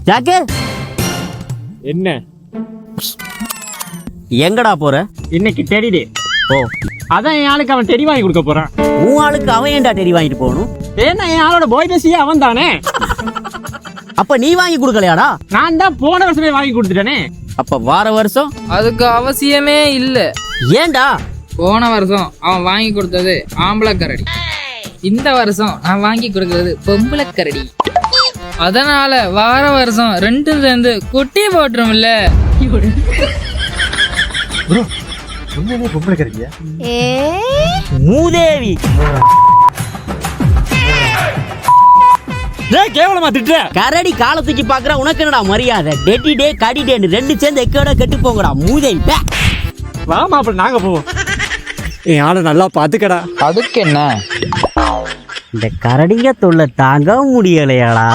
Jack என்ன எங்கடா போற? இன்னைக்கு டெடிடே. ஓ, அதான் என் ஆளுக்கு அவன் டெடி வாங்கி கொடுக்க போறான். உன் ஆளுக்கு அவன் ஏன்டா டெடி வாங்கிட்டு போகணும்? ஏன்னா என் ஆளோட பாய் பேசியே அவன் தானே. அப்ப நீ வாங்கி கொடுக்கலையாடா? நான் தான் போன வருஷமே வாங்கி கொடுத்துட்டேனே. அப்ப வார வருஷம் அதுக்கு அவசியமே இல்ல. ஏன்டா? போன வருஷம் அவன் வாங்கி கொடுத்தது ஆம்பளை கரடி, இந்த வருஷம் நான் வாங்கி கொடுக்கறது பொம்பளை கரடி. அதனால வார வருஷம் ரெண்டும் சேர்ந்து குட்டி போட்டுரும்ல. பொம்பளை கரடியா? மூதேவி. கேவலமா திட்டுற. கரடி காலத்துக்கு பாக்குற உனக்கு என்னடா மரியாதை? டெட்டி டே கடி டே ரெண்டு சேர்ந்து எக்கோட கெட்டு போங்கடா மூதேவி. வாமா அப்புறம் நாங்க போவோம். என் ஆளை நல்லா பாத்துக்கடா. அதுக்கு என்ன? இந்த கரடிங்க தொல்லை தாங்க முடியலையாடா.